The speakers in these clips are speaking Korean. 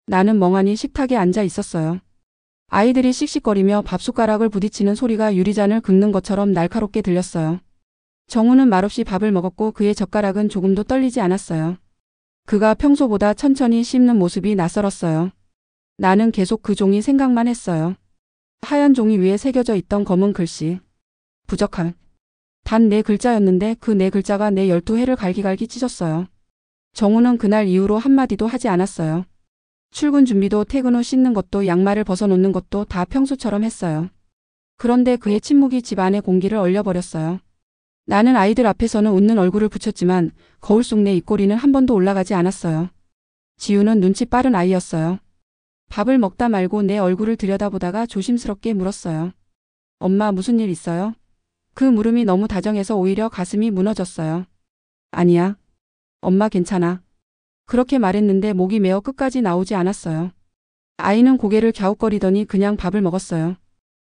나는 멍하니 식탁에 앉아 있었어요. 아이들이 씩씩거리며 밥숟가락을 부딪히는 소리가 유리잔을 긁는 것처럼 날카롭게 들렸어요. 정우는 말없이 밥을 먹었고 그의 젓가락은 조금도 떨리지 않았어요. 그가 평소보다 천천히 씹는 모습이 낯설었어요. 나는 계속 그 종이 생각만 했어요. 하얀 종이 위에 새겨져 있던 검은 글씨. 부적함. 단 4글자였는데 그 4글자가 내 12해를 갈기갈기 찢었어요. 정우는 그날 이후로 한마디도 하지 않았어요. 출근 준비도 퇴근 후 씻는 것도 양말을 벗어놓는 것도 다 평소처럼 했어요. 그런데 그의 침묵이 집 안의 공기를 얼려버렸어요. 나는 아이들 앞에서는 웃는 얼굴을 붙였지만 거울 속 내 입꼬리는 한 번도 올라가지 않았어요. 지우는 눈치 빠른 아이였어요. 밥을 먹다 말고 내 얼굴을 들여다보다가 조심스럽게 물었어요. 엄마 무슨 일 있어요? 그 물음이 너무 다정해서 오히려 가슴이 무너졌어요. 아니야. 엄마 괜찮아. 그렇게 말했는데 목이 메어 끝까지 나오지 않았어요. 아이는 고개를 갸웃거리더니 그냥 밥을 먹었어요.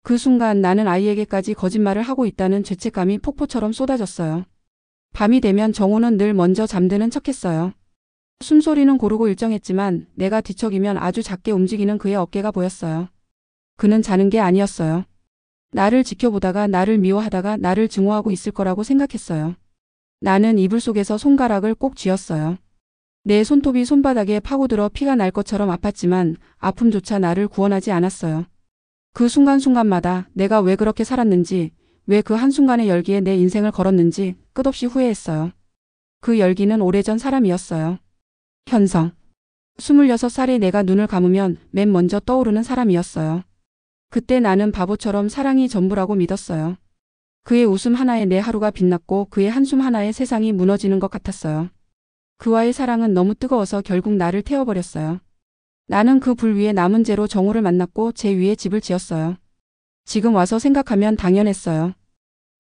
그 순간 나는 아이에게까지 거짓말을 하고 있다는 죄책감이 폭포처럼 쏟아졌어요. 밤이 되면 정우는 늘 먼저 잠드는 척했어요. 숨소리는 고르고 일정했지만 내가 뒤척이면 아주 작게 움직이는 그의 어깨가 보였어요. 그는 자는 게 아니었어요. 나를 지켜보다가 나를 미워하다가 나를 증오하고 있을 거라고 생각했어요. 나는 이불 속에서 손가락을 꼭 쥐었어요. 내 손톱이 손바닥에 파고들어 피가 날 것처럼 아팠지만 아픔조차 나를 구원하지 않았어요. 그 순간순간마다 내가 왜 그렇게 살았는지, 왜 그 한순간의 열기에 내 인생을 걸었는지 끝없이 후회했어요. 그 열기는 오래전 사람이었어요. 현성. 26살에 내가 눈을 감으면 맨 먼저 떠오르는 사람이었어요. 그때 나는 바보처럼 사랑이 전부라고 믿었어요. 그의 웃음 하나에 내 하루가 빛났고 그의 한숨 하나에 세상이 무너지는 것 같았어요. 그와의 사랑은 너무 뜨거워서 결국 나를 태워버렸어요. 나는 그 불 위에 남은 재로 정우를 만났고 제 위에 집을 지었어요. 지금 와서 생각하면 당연했어요.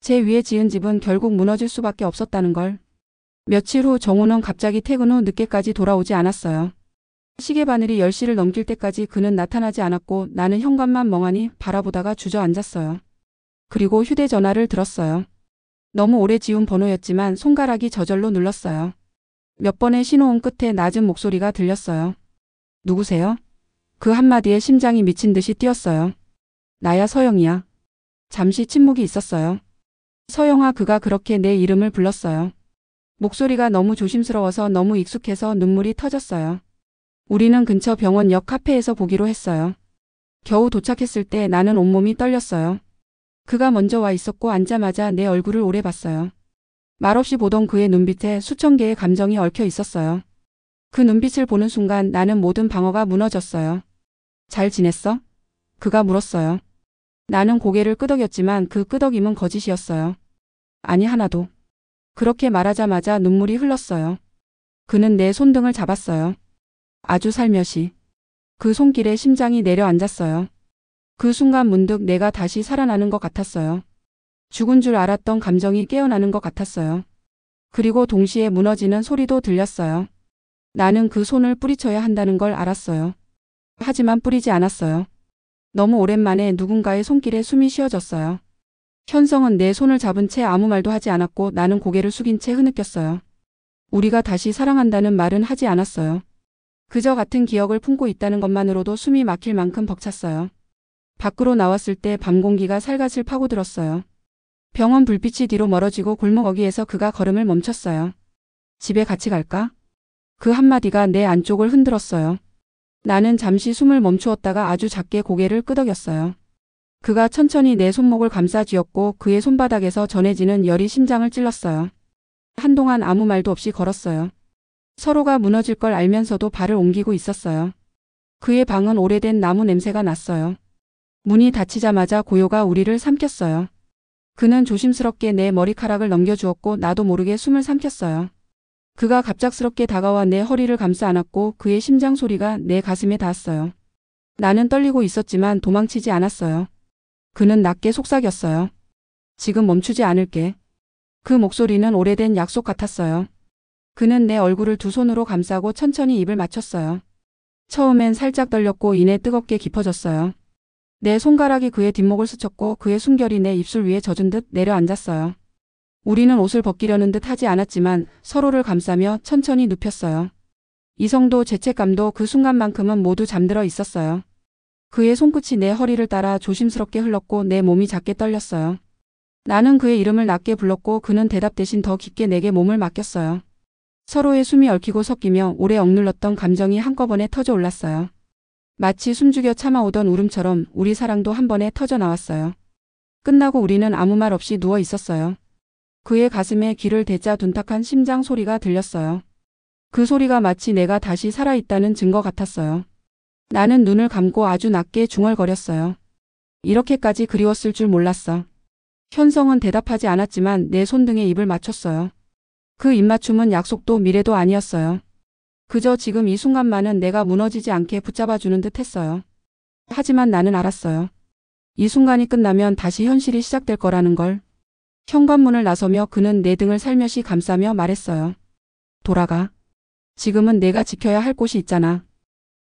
제 위에 지은 집은 결국 무너질 수밖에 없었다는 걸. 며칠 후 정우는 갑자기 퇴근 후 늦게까지 돌아오지 않았어요. 시계 바늘이 10시를 넘길 때까지 그는 나타나지 않았고 나는 현관만 멍하니 바라보다가 주저앉았어요. 그리고 휴대전화를 들었어요. 너무 오래 지운 번호였지만 손가락이 저절로 눌렀어요. 몇 번의 신호음 끝에 낮은 목소리가 들렸어요. 누구세요? 그 한마디에 심장이 미친 듯이 뛰었어요. 나야 서영이야. 잠시 침묵이 있었어요. 서영아. 그가 그렇게 내 이름을 불렀어요. 목소리가 너무 조심스러워서 너무 익숙해서 눈물이 터졌어요. 우리는 근처 병원 옆 카페에서 보기로 했어요. 겨우 도착했을 때 나는 온몸이 떨렸어요. 그가 먼저 와 있었고 앉자마자 내 얼굴을 오래 봤어요. 말없이 보던 그의 눈빛에 수천 개의 감정이 얽혀 있었어요. 그 눈빛을 보는 순간 나는 모든 방어가 무너졌어요. 잘 지냈어? 그가 물었어요. 나는 고개를 끄덕였지만 그 끄덕임은 거짓이었어요. 아니 하나도. 그렇게 말하자마자 눈물이 흘렀어요. 그는 내 손등을 잡았어요. 아주 살며시. 그 손길에 심장이 내려앉았어요. 그 순간 문득 내가 다시 살아나는 것 같았어요. 죽은 줄 알았던 감정이 깨어나는 것 같았어요. 그리고 동시에 무너지는 소리도 들렸어요. 나는 그 손을 뿌리쳐야 한다는 걸 알았어요. 하지만 뿌리지 않았어요. 너무 오랜만에 누군가의 손길에 숨이 쉬어졌어요. 현성은 내 손을 잡은 채 아무 말도 하지 않았고 나는 고개를 숙인 채 흐느꼈어요. 우리가 다시 사랑한다는 말은 하지 않았어요. 그저 같은 기억을 품고 있다는 것만으로도 숨이 막힐 만큼 벅찼어요. 밖으로 나왔을 때 밤 공기가 살갗을 파고들었어요. 병원 불빛이 뒤로 멀어지고 골목 어귀에서 그가 걸음을 멈췄어요. 집에 같이 갈까? 그 한마디가 내 안쪽을 흔들었어요. 나는 잠시 숨을 멈추었다가 아주 작게 고개를 끄덕였어요. 그가 천천히 내 손목을 감싸 쥐었고 그의 손바닥에서 전해지는 열이 심장을 찔렀어요. 한동안 아무 말도 없이 걸었어요. 서로가 무너질 걸 알면서도 발을 옮기고 있었어요. 그의 방은 오래된 나무 냄새가 났어요. 문이 닫히자마자 고요가 우리를 삼켰어요. 그는 조심스럽게 내 머리카락을 넘겨주었고 나도 모르게 숨을 삼켰어요. 그가 갑작스럽게 다가와 내 허리를 감싸 안았고 그의 심장 소리가 내 가슴에 닿았어요. 나는 떨리고 있었지만 도망치지 않았어요. 그는 낮게 속삭였어요. 지금 멈추지 않을게. 그 목소리는 오래된 약속 같았어요. 그는 내 얼굴을 두 손으로 감싸고 천천히 입을 맞췄어요. 처음엔 살짝 떨렸고 이내 뜨겁게 깊어졌어요. 내 손가락이 그의 뒷목을 스쳤고 그의 숨결이 내 입술 위에 젖은 듯 내려앉았어요. 우리는 옷을 벗기려는 듯 하지 않았지만 서로를 감싸며 천천히 눕혔어요. 이성도 죄책감도 그 순간만큼은 모두 잠들어 있었어요. 그의 손끝이 내 허리를 따라 조심스럽게 흘렀고 내 몸이 작게 떨렸어요. 나는 그의 이름을 낮게 불렀고 그는 대답 대신 더 깊게 내게 몸을 맡겼어요. 서로의 숨이 얽히고 섞이며 오래 억눌렀던 감정이 한꺼번에 터져 올랐어요. 마치 숨죽여 참아오던 울음처럼 우리 사랑도 한 번에 터져 나왔어요. 끝나고 우리는 아무 말 없이 누워 있었어요. 그의 가슴에 귀를 대자 둔탁한 심장 소리가 들렸어요. 그 소리가 마치 내가 다시 살아있다는 증거 같았어요. 나는 눈을 감고 아주 낮게 중얼거렸어요. 이렇게까지 그리웠을 줄 몰랐어. 현성은 대답하지 않았지만 내 손등에 입을 맞췄어요. 그 입맞춤은 약속도 미래도 아니었어요. 그저 지금 이 순간만은 내가 무너지지 않게 붙잡아주는 듯 했어요. 하지만 나는 알았어요. 이 순간이 끝나면 다시 현실이 시작될 거라는 걸. 현관문을 나서며 그는 내 등을 살며시 감싸며 말했어요. 돌아가. 지금은 내가 지켜야 할 곳이 있잖아.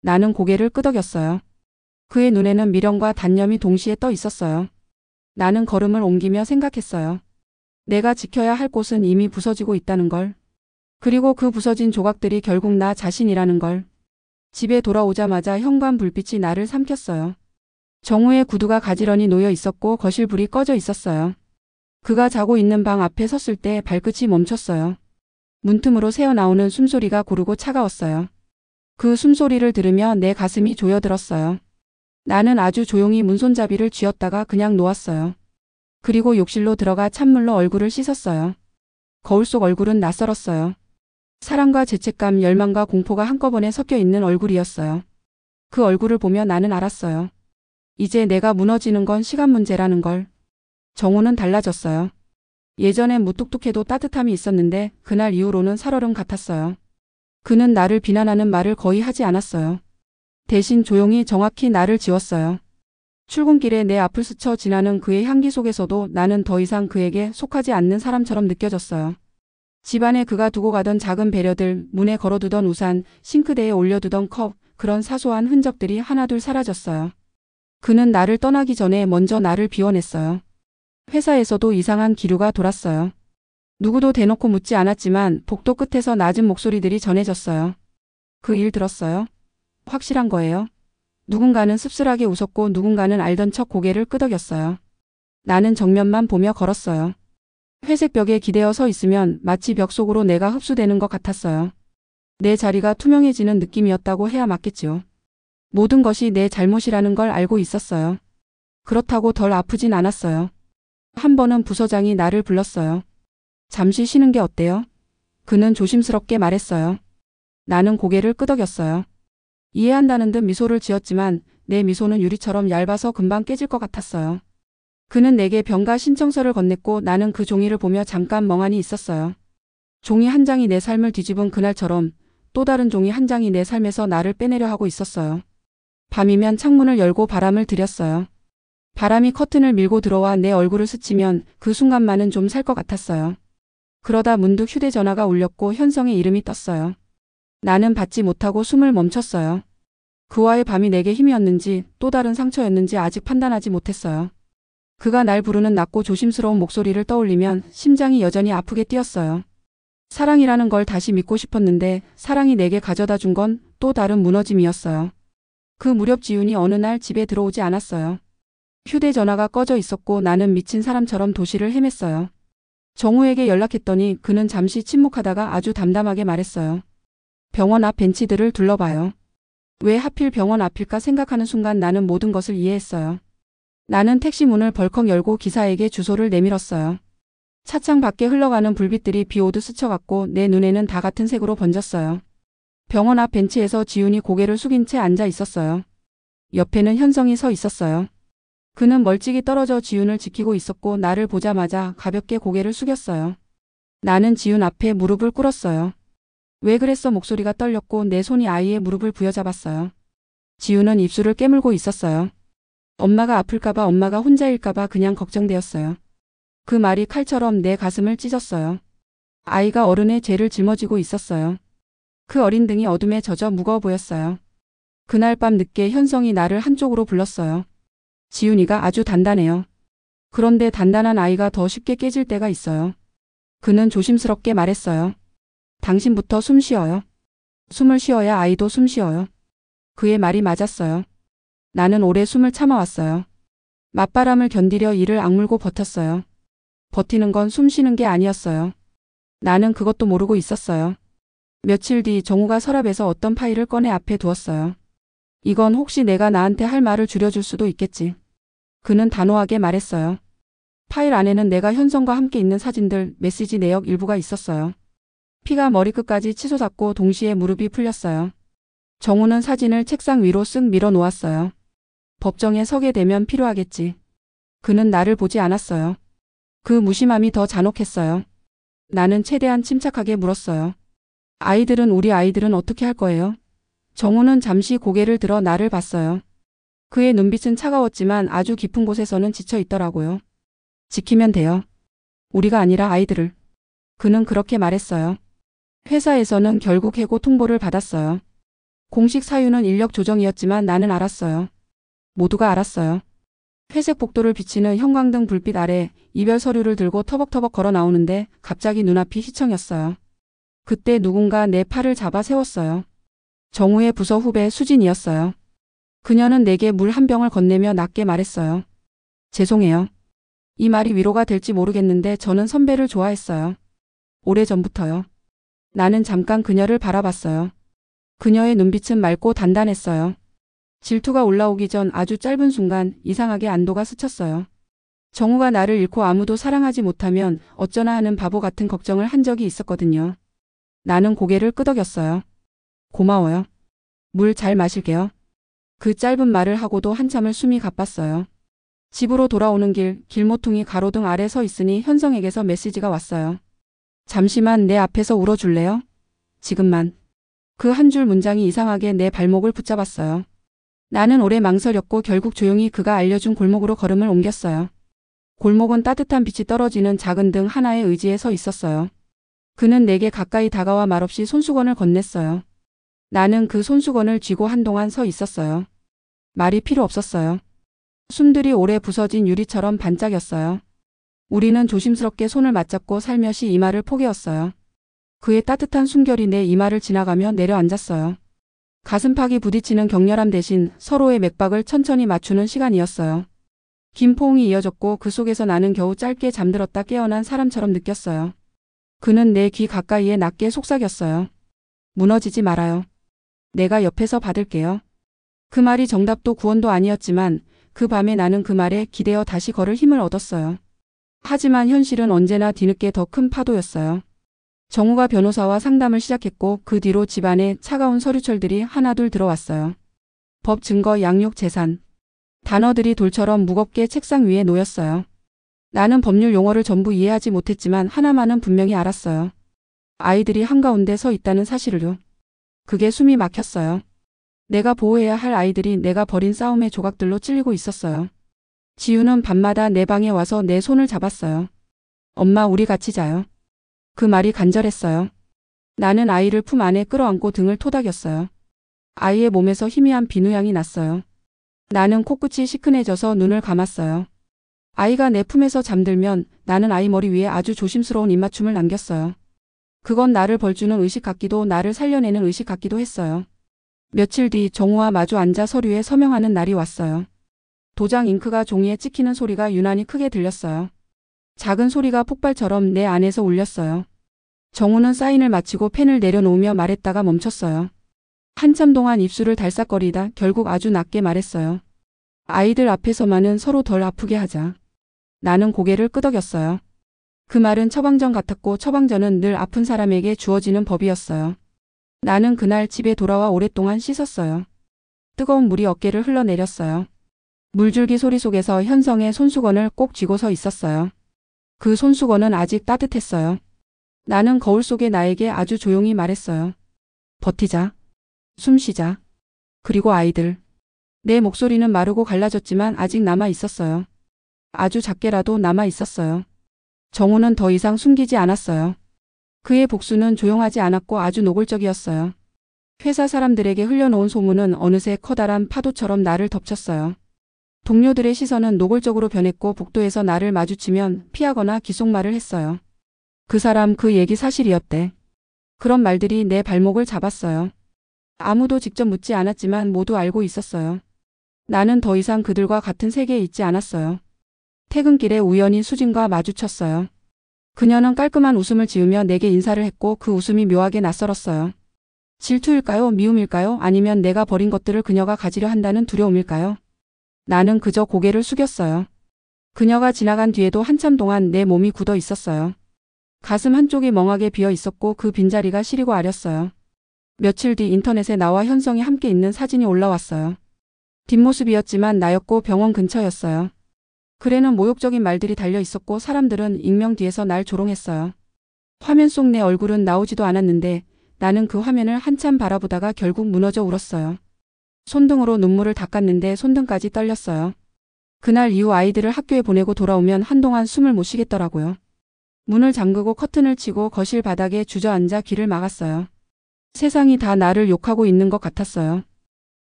나는 고개를 끄덕였어요. 그의 눈에는 미련과 단념이 동시에 떠 있었어요. 나는 걸음을 옮기며 생각했어요. 내가 지켜야 할 곳은 이미 부서지고 있다는 걸. 그리고 그 부서진 조각들이 결국 나 자신이라는 걸. 집에 돌아오자마자 현관 불빛이 나를 삼켰어요. 정우의 구두가 가지런히 놓여 있었고 거실 불이 꺼져 있었어요. 그가 자고 있는 방 앞에 섰을 때 발끝이 멈췄어요. 문틈으로 새어나오는 숨소리가 고르고 차가웠어요. 그 숨소리를 들으며 내 가슴이 조여들었어요. 나는 아주 조용히 문손잡이를 쥐었다가 그냥 놓았어요. 그리고 욕실로 들어가 찬물로 얼굴을 씻었어요. 거울 속 얼굴은 낯설었어요. 사랑과 죄책감, 열망과 공포가 한꺼번에 섞여 있는 얼굴이었어요. 그 얼굴을 보며 나는 알았어요. 이제 내가 무너지는 건 시간 문제라는 걸. 정우는 달라졌어요. 예전엔 무뚝뚝해도 따뜻함이 있었는데 그날 이후로는 살얼음 같았어요. 그는 나를 비난하는 말을 거의 하지 않았어요. 대신 조용히 정확히 나를 지웠어요. 출근길에 내 앞을 스쳐 지나는 그의 향기 속에서도 나는 더 이상 그에게 속하지 않는 사람처럼 느껴졌어요. 집안에 그가 두고 가던 작은 배려들, 문에 걸어두던 우산, 싱크대에 올려두던 컵, 그런 사소한 흔적들이 하나둘 사라졌어요. 그는 나를 떠나기 전에 먼저 나를 비워냈어요. 회사에서도 이상한 기류가 돌았어요. 누구도 대놓고 묻지 않았지만 복도 끝에서 낮은 목소리들이 전해졌어요. 그 일 들었어요? 확실한 거예요? 누군가는 씁쓸하게 웃었고 누군가는 알던 척 고개를 끄덕였어요. 나는 정면만 보며 걸었어요. 회색 벽에 기대어 서 있으면 마치 벽 속으로 내가 흡수되는 것 같았어요. 내 자리가 투명해지는 느낌이었다고 해야 맞겠지요. 모든 것이 내 잘못이라는 걸 알고 있었어요. 그렇다고 덜 아프진 않았어요. 한 번은 부서장이 나를 불렀어요. 잠시 쉬는 게 어때요? 그는 조심스럽게 말했어요. 나는 고개를 끄덕였어요. 이해한다는 듯 미소를 지었지만 내 미소는 유리처럼 얇아서 금방 깨질 것 같았어요. 그는 내게 병가 신청서를 건넸고 나는 그 종이를 보며 잠깐 멍하니 있었어요. 종이 한 장이 내 삶을 뒤집은 그날처럼 또 다른 종이 한 장이 내 삶에서 나를 빼내려 하고 있었어요. 밤이면 창문을 열고 바람을 들였어요. 바람이 커튼을 밀고 들어와 내 얼굴을 스치면 그 순간만은 좀 살 것 같았어요. 그러다 문득 휴대전화가 울렸고 현성의 이름이 떴어요. 나는 받지 못하고 숨을 멈췄어요. 그와의 밤이 내게 힘이었는지 또 다른 상처였는지 아직 판단하지 못했어요. 그가 날 부르는 낮고 조심스러운 목소리를 떠올리면 심장이 여전히 아프게 뛰었어요. 사랑이라는 걸 다시 믿고 싶었는데 사랑이 내게 가져다 준 건 또 다른 무너짐이었어요. 그 무렵 지윤이 어느 날 집에 들어오지 않았어요. 휴대전화가 꺼져 있었고 나는 미친 사람처럼 도시를 헤맸어요. 정우에게 연락했더니 그는 잠시 침묵하다가 아주 담담하게 말했어요. 병원 앞 벤치들을 둘러봐요. 왜 하필 병원 앞일까 생각하는 순간 나는 모든 것을 이해했어요. 나는 택시 문을 벌컥 열고 기사에게 주소를 내밀었어요. 차창 밖에 흘러가는 불빛들이 비 오듯 스쳐갔고 내 눈에는 다 같은 색으로 번졌어요. 병원 앞 벤치에서 지훈이 고개를 숙인 채 앉아 있었어요. 옆에는 현성이 서 있었어요. 그는 멀찍이 떨어져 지훈을 지키고 있었고 나를 보자마자 가볍게 고개를 숙였어요. 나는 지훈 앞에 무릎을 꿇었어요. 왜 그랬어? 목소리가 떨렸고 내 손이 아이의 무릎을 부여잡았어요. 지훈은 입술을 깨물고 있었어요. 엄마가 아플까봐, 엄마가 혼자일까봐 그냥 걱정되었어요. 그 말이 칼처럼 내 가슴을 찢었어요. 아이가 어른의 죄를 짊어지고 있었어요. 그 어린 등이 어둠에 젖어 무거워 보였어요. 그날 밤 늦게 현성이 나를 한쪽으로 불렀어요. 지훈이가 아주 단단해요. 그런데 단단한 아이가 더 쉽게 깨질 때가 있어요. 그는 조심스럽게 말했어요. 당신부터 숨 쉬어요. 숨을 쉬어야 아이도 숨 쉬어요. 그의 말이 맞았어요. 나는 오래 숨을 참아왔어요. 맞바람을 견디려 이를 악물고 버텼어요. 버티는 건 숨 쉬는 게 아니었어요. 나는 그것도 모르고 있었어요. 며칠 뒤 정우가 서랍에서 어떤 파일을 꺼내 앞에 두었어요. 이건 혹시 내가 나한테 할 말을 줄여줄 수도 있겠지. 그는 단호하게 말했어요. 파일 안에는 내가 현성과 함께 있는 사진들, 메시지 내역 일부가 있었어요. 피가 머리끝까지 치솟았고 동시에 무릎이 풀렸어요. 정우는 사진을 책상 위로 쓱 밀어 놓았어요. 법정에 서게 되면 필요하겠지. 그는 나를 보지 않았어요. 그 무심함이 더 잔혹했어요. 나는 최대한 침착하게 물었어요. 우리 아이들은 어떻게 할 거예요? 정우는 잠시 고개를 들어 나를 봤어요. 그의 눈빛은 차가웠지만 아주 깊은 곳에서는 지쳐 있더라고요. 지키면 돼요. 우리가 아니라 아이들을. 그는 그렇게 말했어요. 회사에서는 결국 해고 통보를 받았어요. 공식 사유는 인력 조정이었지만 나는 알았어요. 모두가 알았어요. 회색 복도를 비치는 형광등 불빛 아래 이별 서류를 들고 터벅터벅 걸어 나오는데 갑자기 눈앞이 희청였어요. 그때 누군가 내 팔을 잡아 세웠어요. 정우의 부서 후배 수진이었어요. 그녀는 내게 물 한 병을 건네며 낮게 말했어요. 죄송해요. 이 말이 위로가 될지 모르겠는데 저는 선배를 좋아했어요. 오래전부터요. 나는 잠깐 그녀를 바라봤어요. 그녀의 눈빛은 맑고 단단했어요. 질투가 올라오기 전 아주 짧은 순간 이상하게 안도가 스쳤어요. 정우가 나를 잃고 아무도 사랑하지 못하면 어쩌나 하는 바보 같은 걱정을 한 적이 있었거든요. 나는 고개를 끄덕였어요. 고마워요. 물 잘 마실게요. 그 짧은 말을 하고도 한참을 숨이 가빴어요. 집으로 돌아오는 길, 길모퉁이 가로등 아래 서 있으니 현성에게서 메시지가 왔어요. 잠시만 내 앞에서 울어줄래요? 지금만. 그 한 줄 문장이 이상하게 내 발목을 붙잡았어요. 나는 오래 망설였고 결국 조용히 그가 알려준 골목으로 걸음을 옮겼어요. 골목은 따뜻한 빛이 떨어지는 작은 등 하나의 의지에 서 있었어요. 그는 내게 가까이 다가와 말없이 손수건을 건넸어요. 나는 그 손수건을 쥐고 한동안 서 있었어요. 말이 필요 없었어요. 숨들이 오래 부서진 유리처럼 반짝였어요. 우리는 조심스럽게 손을 맞잡고 살며시 이마를 포개었어요. 그의 따뜻한 숨결이 내 이마를 지나가며 내려앉았어요. 가슴팍이 부딪히는 격렬함 대신 서로의 맥박을 천천히 맞추는 시간이었어요. 긴 포옹이 이어졌고 그 속에서 나는 겨우 짧게 잠들었다 깨어난 사람처럼 느꼈어요. 그는 내 귀 가까이에 낮게 속삭였어요. 무너지지 말아요. 내가 옆에서 받을게요. 그 말이 정답도 구원도 아니었지만 그 밤에 나는 그 말에 기대어 다시 걸을 힘을 얻었어요. 하지만 현실은 언제나 뒤늦게 더 큰 파도였어요. 정우가 변호사와 상담을 시작했고 그 뒤로 집안에 차가운 서류철들이 하나둘 들어왔어요. 법 증거 양육 재산. 단어들이 돌처럼 무겁게 책상 위에 놓였어요. 나는 법률 용어를 전부 이해하지 못했지만 하나만은 분명히 알았어요. 아이들이 한가운데 서 있다는 사실을요. 그게 숨이 막혔어요. 내가 보호해야 할 아이들이 내가 벌인 싸움의 조각들로 찔리고 있었어요. 지우는 밤마다 내 방에 와서 내 손을 잡았어요. 엄마 우리 같이 자요. 그 말이 간절했어요. 나는 아이를 품 안에 끌어안고 등을 토닥였어요. 아이의 몸에서 희미한 비누향이 났어요. 나는 코끝이 시큰해져서 눈을 감았어요. 아이가 내 품에서 잠들면 나는 아이 머리 위에 아주 조심스러운 입맞춤을 남겼어요. 그건 나를 벌주는 의식 같기도 나를 살려내는 의식 같기도 했어요. 며칠 뒤 정우와 마주 앉아 서류에 서명하는 날이 왔어요. 도장 잉크가 종이에 찍히는 소리가 유난히 크게 들렸어요. 작은 소리가 폭발처럼 내 안에서 울렸어요. 정우는 사인을 마치고 펜을 내려놓으며 말했다가 멈췄어요. 한참 동안 입술을 달싹거리다 결국 아주 낮게 말했어요. 아이들 앞에서만은 서로 덜 아프게 하자. 나는 고개를 끄덕였어요. 그 말은 처방전 같았고 처방전은 늘 아픈 사람에게 주어지는 법이었어요. 나는 그날 집에 돌아와 오랫동안 씻었어요. 뜨거운 물이 어깨를 흘러내렸어요. 물줄기 소리 속에서 현성의 손수건을 꼭 쥐고 서 있었어요. 그 손수건은 아직 따뜻했어요. 나는 거울 속의 나에게 아주 조용히 말했어요. 버티자. 숨 쉬자. 그리고 아이들. 내 목소리는 마르고 갈라졌지만 아직 남아 있었어요. 아주 작게라도 남아 있었어요. 정우는 더 이상 숨기지 않았어요. 그의 복수는 조용하지 않았고 아주 노골적이었어요. 회사 사람들에게 흘려놓은 소문은 어느새 커다란 파도처럼 나를 덮쳤어요. 동료들의 시선은 노골적으로 변했고 복도에서 나를 마주치면 피하거나 귓속말을 했어요. 그 사람 그 얘기 사실이었대. 그런 말들이 내 발목을 잡았어요. 아무도 직접 묻지 않았지만 모두 알고 있었어요. 나는 더 이상 그들과 같은 세계에 있지 않았어요. 퇴근길에 우연히 수진과 마주쳤어요. 그녀는 깔끔한 웃음을 지으며 내게 인사를 했고 그 웃음이 묘하게 낯설었어요. 질투일까요? 미움일까요? 아니면 내가 버린 것들을 그녀가 가지려 한다는 두려움일까요? 나는 그저 고개를 숙였어요. 그녀가 지나간 뒤에도 한참 동안 내 몸이 굳어 있었어요. 가슴 한쪽이 멍하게 비어 있었고 그 빈자리가 시리고 아렸어요. 며칠 뒤 인터넷에 나와 현성이 함께 있는 사진이 올라왔어요. 뒷모습이었지만 나였고 병원 근처였어요. 글에는 모욕적인 말들이 달려 있었고 사람들은 익명 뒤에서 날 조롱했어요. 화면 속 내 얼굴은 나오지도 않았는데 나는 그 화면을 한참 바라보다가 결국 무너져 울었어요. 손등으로 눈물을 닦았는데 손등까지 떨렸어요. 그날 이후 아이들을 학교에 보내고 돌아오면 한동안 숨을 못 쉬겠더라고요. 문을 잠그고 커튼을 치고 거실 바닥에 주저앉아 귀를 막았어요. 세상이 다 나를 욕하고 있는 것 같았어요.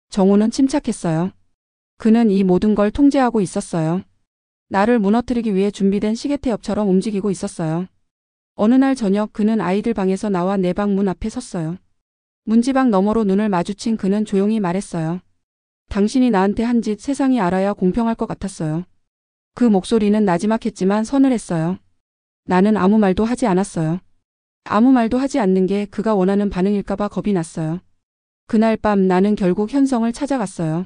정우는 침착했어요. 그는 이 모든 걸 통제하고 있었어요. 나를 무너뜨리기 위해 준비된 시계태엽처럼 움직이고 있었어요. 어느 날 저녁 그는 아이들 방에서 나와 내 방 문 앞에 섰어요. 문지방 너머로 눈을 마주친 그는 조용히 말했어요. 당신이 나한테 한 짓 세상이 알아야 공평할 것 같았어요. 그 목소리는 나지막했지만 서늘했어요. 나는 아무 말도 하지 않았어요. 아무 말도 하지 않는 게 그가 원하는 반응일까봐 겁이 났어요. 그날 밤 나는 결국 현성을 찾아갔어요.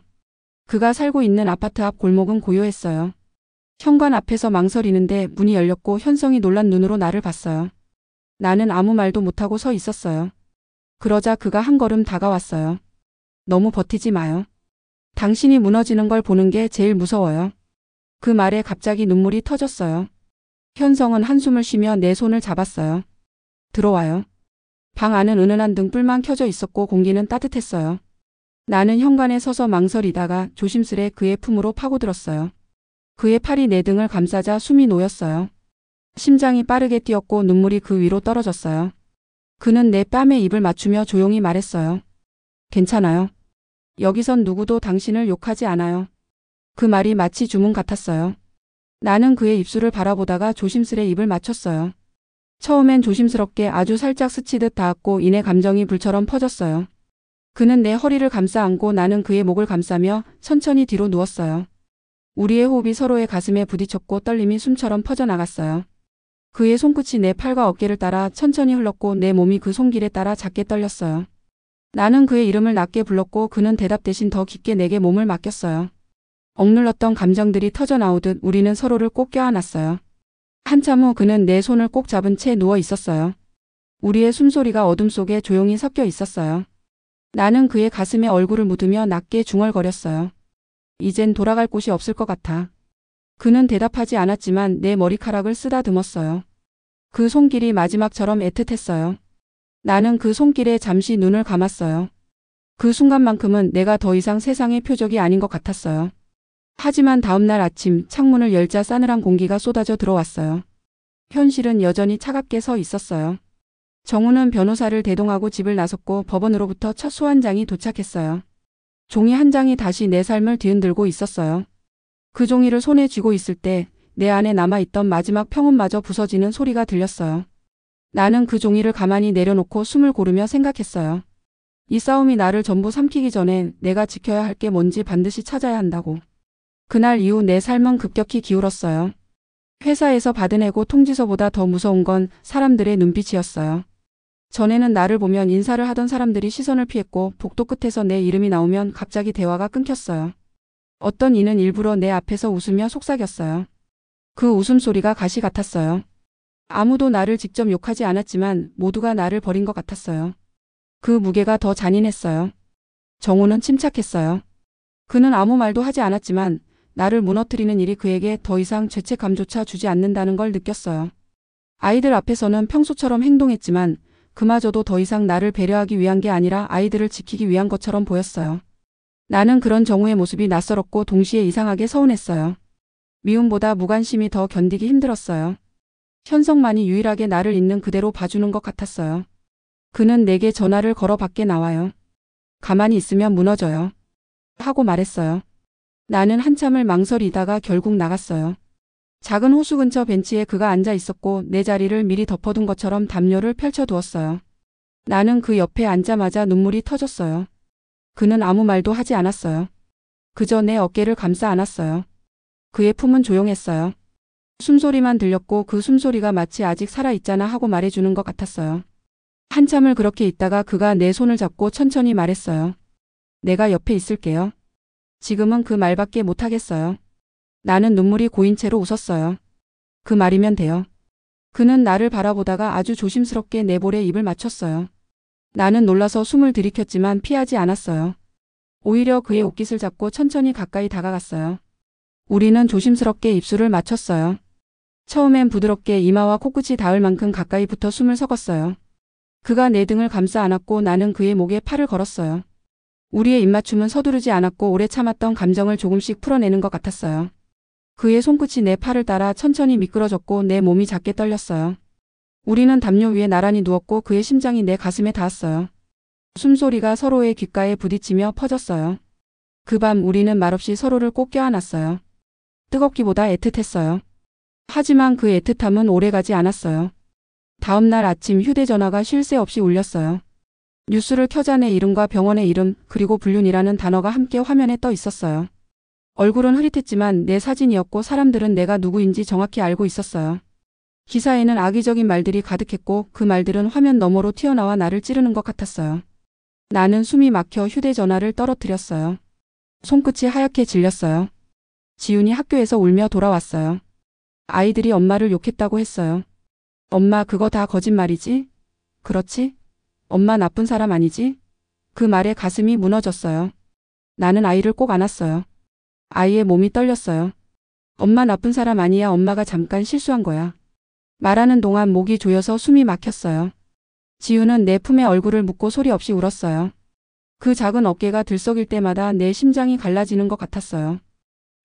그가 살고 있는 아파트 앞 골목은 고요했어요. 현관 앞에서 망설이는데 문이 열렸고 현성이 놀란 눈으로 나를 봤어요. 나는 아무 말도 못하고 서 있었어요. 그러자 그가 한 걸음 다가왔어요. 너무 버티지 마요. 당신이 무너지는 걸 보는 게 제일 무서워요. 그 말에 갑자기 눈물이 터졌어요. 현성은 한숨을 쉬며 내 손을 잡았어요. 들어와요. 방 안은 은은한 등불만 켜져 있었고 공기는 따뜻했어요. 나는 현관에 서서 망설이다가 조심스레 그의 품으로 파고들었어요. 그의 팔이 내 등을 감싸자 숨이 놓였어요. 심장이 빠르게 뛰었고 눈물이 그 위로 떨어졌어요. 그는 내 뺨에 입을 맞추며 조용히 말했어요. 괜찮아요. 여기선 누구도 당신을 욕하지 않아요. 그 말이 마치 주문 같았어요. 나는 그의 입술을 바라보다가 조심스레 입을 맞췄어요. 처음엔 조심스럽게 아주 살짝 스치듯 닿았고 이내 감정이 불처럼 퍼졌어요. 그는 내 허리를 감싸 안고 나는 그의 목을 감싸며 천천히 뒤로 누웠어요. 우리의 호흡이 서로의 가슴에 부딪혔고 떨림이 숨처럼 퍼져나갔어요. 그의 손끝이 내 팔과 어깨를 따라 천천히 흘렀고 내 몸이 그 손길에 따라 작게 떨렸어요. 나는 그의 이름을 낮게 불렀고 그는 대답 대신 더 깊게 내게 몸을 맡겼어요. 억눌렀던 감정들이 터져나오듯 우리는 서로를 꼭 껴안았어요. 한참 후 그는 내 손을 꼭 잡은 채 누워 있었어요. 우리의 숨소리가 어둠 속에 조용히 섞여 있었어요. 나는 그의 가슴에 얼굴을 묻으며 낮게 중얼거렸어요. 이젠 돌아갈 곳이 없을 것 같아. 그는 대답하지 않았지만 내 머리카락을 쓰다듬었어요. 그 손길이 마지막처럼 애틋했어요. 나는 그 손길에 잠시 눈을 감았어요. 그 순간만큼은 내가 더 이상 세상의 표적이 아닌 것 같았어요. 하지만 다음날 아침 창문을 열자 싸늘한 공기가 쏟아져 들어왔어요. 현실은 여전히 차갑게 서 있었어요. 정우는 변호사를 대동하고 집을 나섰고 법원으로부터 첫 소환장이 도착했어요. 종이 한 장이 다시 내 삶을 뒤흔들고 있었어요. 그 종이를 손에 쥐고 있을 때 내 안에 남아있던 마지막 평온마저 부서지는 소리가 들렸어요. 나는 그 종이를 가만히 내려놓고 숨을 고르며 생각했어요. 이 싸움이 나를 전부 삼키기 전에 내가 지켜야 할 게 뭔지 반드시 찾아야 한다고. 그날 이후 내 삶은 급격히 기울었어요. 회사에서 받은 해고 통지서보다 더 무서운 건 사람들의 눈빛이었어요. 전에는 나를 보면 인사를 하던 사람들이 시선을 피했고 복도 끝에서 내 이름이 나오면 갑자기 대화가 끊겼어요. 어떤 이는 일부러 내 앞에서 웃으며 속삭였어요. 그 웃음소리가 가시 같았어요. 아무도 나를 직접 욕하지 않았지만 모두가 나를 버린 것 같았어요. 그 무게가 더 잔인했어요. 정우는 침착했어요. 그는 아무 말도 하지 않았지만 나를 무너뜨리는 일이 그에게 더 이상 죄책감조차 주지 않는다는 걸 느꼈어요. 아이들 앞에서는 평소처럼 행동했지만 그마저도 더 이상 나를 배려하기 위한 게 아니라 아이들을 지키기 위한 것처럼 보였어요. 나는 그런 정우의 모습이 낯설었고 동시에 이상하게 서운했어요. 미움보다 무관심이 더 견디기 힘들었어요. 현성만이 유일하게 나를 있는 그대로 봐주는 것 같았어요. 그는 내게 전화를 걸어 밖에 나와요. 가만히 있으면 무너져요. 하고 말했어요. 나는 한참을 망설이다가 결국 나갔어요. 작은 호수 근처 벤치에 그가 앉아 있었고 내 자리를 미리 덮어둔 것처럼 담요를 펼쳐두었어요. 나는 그 옆에 앉자마자 눈물이 터졌어요. 그는 아무 말도 하지 않았어요. 그저 내 어깨를 감싸 안았어요. 그의 품은 조용했어요. 숨소리만 들렸고 그 숨소리가 마치 아직 살아있잖아 하고 말해주는 것 같았어요. 한참을 그렇게 있다가 그가 내 손을 잡고 천천히 말했어요. 내가 옆에 있을게요. 지금은 그 말밖에 못하겠어요. 나는 눈물이 고인 채로 웃었어요. 그 말이면 돼요. 그는 나를 바라보다가 아주 조심스럽게 내 볼에 입을 맞췄어요. 나는 놀라서 숨을 들이켰지만 피하지 않았어요. 오히려 그의 옷깃을 잡고 천천히 가까이 다가갔어요. 우리는 조심스럽게 입술을 맞췄어요. 처음엔 부드럽게 이마와 코끝이 닿을 만큼 가까이 붙어 숨을 섞었어요. 그가 내 등을 감싸 안았고 나는 그의 목에 팔을 걸었어요. 우리의 입맞춤은 서두르지 않았고 오래 참았던 감정을 조금씩 풀어내는 것 같았어요. 그의 손끝이 내 팔을 따라 천천히 미끄러졌고 내 몸이 작게 떨렸어요. 우리는 담요 위에 나란히 누웠고 그의 심장이 내 가슴에 닿았어요. 숨소리가 서로의 귓가에 부딪히며 퍼졌어요. 그 밤 우리는 말없이 서로를 꼭 껴안았어요. 뜨겁기보다 애틋했어요. 하지만 그 애틋함은 오래가지 않았어요. 다음 날 아침 휴대전화가 쉴 새 없이 울렸어요. 뉴스를 켜자 내 이름과 병원의 이름 그리고 불륜이라는 단어가 함께 화면에 떠 있었어요. 얼굴은 흐릿했지만 내 사진이었고 사람들은 내가 누구인지 정확히 알고 있었어요. 기사에는 악의적인 말들이 가득했고 그 말들은 화면 너머로 튀어나와 나를 찌르는 것 같았어요. 나는 숨이 막혀 휴대전화를 떨어뜨렸어요. 손끝이 하얗게 질렸어요. 지훈이 학교에서 울며 돌아왔어요. 아이들이 엄마를 욕했다고 했어요. 엄마 그거 다 거짓말이지? 그렇지? 엄마 나쁜 사람 아니지? 그 말에 가슴이 무너졌어요. 나는 아이를 꼭 안았어요. 아이의 몸이 떨렸어요. 엄마 나쁜 사람 아니야. 엄마가 잠깐 실수한 거야. 말하는 동안 목이 조여서 숨이 막혔어요. 지우는 내 품에 얼굴을 묻고 소리 없이 울었어요. 그 작은 어깨가 들썩일 때마다 내 심장이 갈라지는 것 같았어요.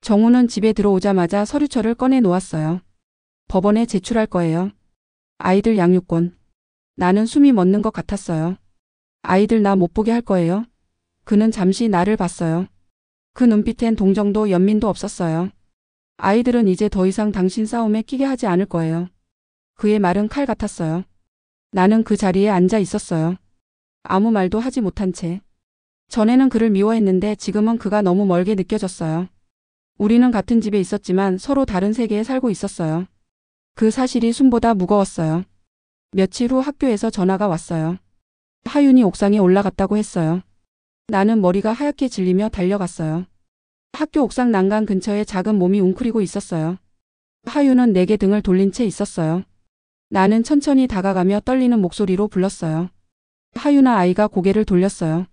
정우는 집에 들어오자마자 서류처를 꺼내 놓았어요. 법원에 제출할 거예요. 아이들 양육권. 나는 숨이 멎는 것 같았어요. 아이들 나 못 보게 할 거예요? 그는 잠시 나를 봤어요. 그 눈빛엔 동정도 연민도 없었어요. 아이들은 이제 더 이상 당신 싸움에 끼게 하지 않을 거예요. 그의 말은 칼 같았어요. 나는 그 자리에 앉아 있었어요. 아무 말도 하지 못한 채. 전에는 그를 미워했는데 지금은 그가 너무 멀게 느껴졌어요. 우리는 같은 집에 있었지만 서로 다른 세계에 살고 있었어요. 그 사실이 숨보다 무거웠어요. 며칠 후 학교에서 전화가 왔어요. 하윤이 옥상에 올라갔다고 했어요. 나는 머리가 하얗게 질리며 달려갔어요. 학교 옥상 난간 근처에 작은 몸이 웅크리고 있었어요. 하윤은 내게 등을 돌린 채 있었어요. 나는 천천히 다가가며 떨리는 목소리로 불렀어요. 하윤아. 아이가 고개를 돌렸어요.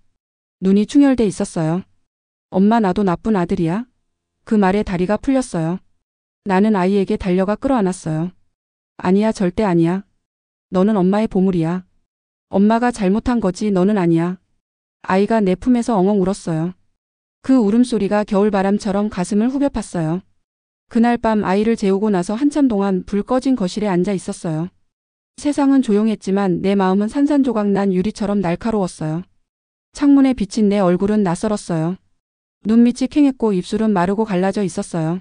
눈이 충혈돼 있었어요. 엄마 나도 나쁜 아들이야? 그 말에 다리가 풀렸어요. 나는 아이에게 달려가 끌어안았어요. 아니야 절대 아니야. 너는 엄마의 보물이야. 엄마가 잘못한 거지 너는 아니야. 아이가 내 품에서 엉엉 울었어요. 그 울음소리가 겨울바람처럼 가슴을 후벼 팠어요. 그날 밤 아이를 재우고 나서 한참 동안 불 꺼진 거실에 앉아 있었어요. 세상은 조용했지만 내 마음은 산산조각 난 유리처럼 날카로웠어요. 창문에 비친 내 얼굴은 낯설었어요. 눈밑이 퀭했고 입술은 마르고 갈라져 있었어요.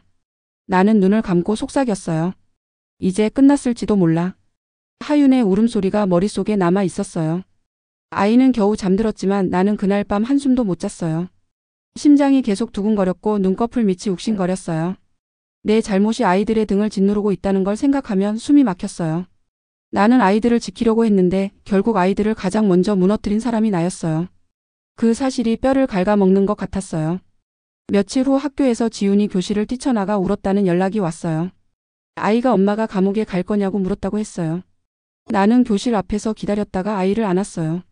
나는 눈을 감고 속삭였어요. 이제 끝났을지도 몰라. 하윤의 울음소리가 머릿속에 남아 있었어요. 아이는 겨우 잠들었지만 나는 그날 밤 한숨도 못 잤어요. 심장이 계속 두근거렸고 눈꺼풀 밑이 욱신거렸어요. 내 잘못이 아이들의 등을 짓누르고 있다는 걸 생각하면 숨이 막혔어요. 나는 아이들을 지키려고 했는데 결국 아이들을 가장 먼저 무너뜨린 사람이 나였어요. 그 사실이 뼈를 갉아먹는 것 같았어요. 며칠 후 학교에서 지훈이 교실을 뛰쳐나가 울었다는 연락이 왔어요. 아이가 엄마가 감옥에 갈 거냐고 물었다고 했어요. 나는 교실 앞에서 기다렸다가 아이를 안았어요.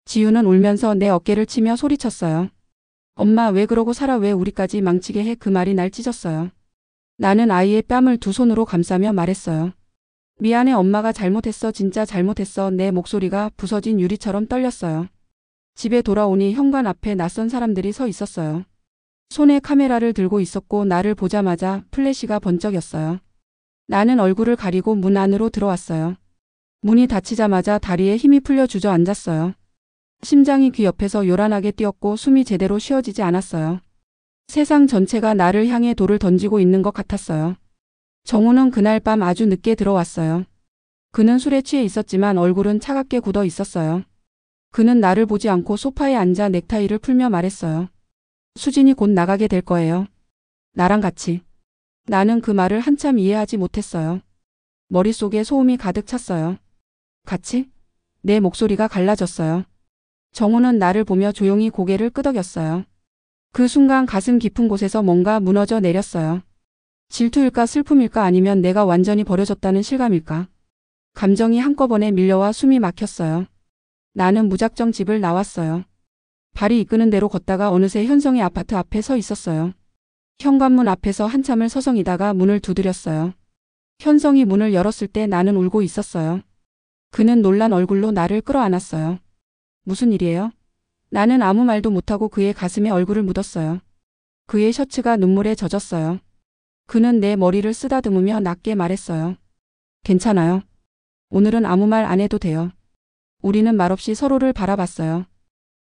지훈은 울면서 내 어깨를 치며 소리쳤어요. 엄마 왜 그러고 살아 왜 우리까지 망치게 해. 그 말이 날 찢었어요. 나는 아이의 뺨을 두 손으로 감싸며 말했어요. 미안해 엄마가 잘못했어 진짜 잘못했어. 내 목소리가 부서진 유리처럼 떨렸어요. 집에 돌아오니 현관 앞에 낯선 사람들이 서 있었어요. 손에 카메라를 들고 있었고 나를 보자마자 플래시가 번쩍였어요. 나는 얼굴을 가리고 문 안으로 들어왔어요. 문이 닫히자마자 다리에 힘이 풀려 주저앉았어요. 심장이 귀 옆에서 요란하게 뛰었고 숨이 제대로 쉬어지지 않았어요. 세상 전체가 나를 향해 돌을 던지고 있는 것 같았어요. 정우는 그날 밤 아주 늦게 들어왔어요. 그는 술에 취해 있었지만 얼굴은 차갑게 굳어 있었어요. 그는 나를 보지 않고 소파에 앉아 넥타이를 풀며 말했어요. 수진이 곧 나가게 될 거예요. 나랑 같이. 나는 그 말을 한참 이해하지 못했어요. 머릿속에 소음이 가득 찼어요. 같이? 내 목소리가 갈라졌어요. 정우는 나를 보며 조용히 고개를 끄덕였어요. 그 순간 가슴 깊은 곳에서 뭔가 무너져 내렸어요. 질투일까 슬픔일까 아니면 내가 완전히 버려졌다는 실감일까? 감정이 한꺼번에 밀려와 숨이 막혔어요. 나는 무작정 집을 나왔어요. 발이 이끄는 대로 걷다가 어느새 현성의 아파트 앞에 서 있었어요. 현관문 앞에서 한참을 서성이다가 문을 두드렸어요. 현성이 문을 열었을 때 나는 울고 있었어요. 그는 놀란 얼굴로 나를 끌어안았어요. 무슨 일이에요? 나는 아무 말도 못하고 그의 가슴에 얼굴을 묻었어요. 그의 셔츠가 눈물에 젖었어요. 그는 내 머리를 쓰다듬으며 낮게 말했어요. 괜찮아요. 오늘은 아무 말 안 해도 돼요. 우리는 말없이 서로를 바라봤어요.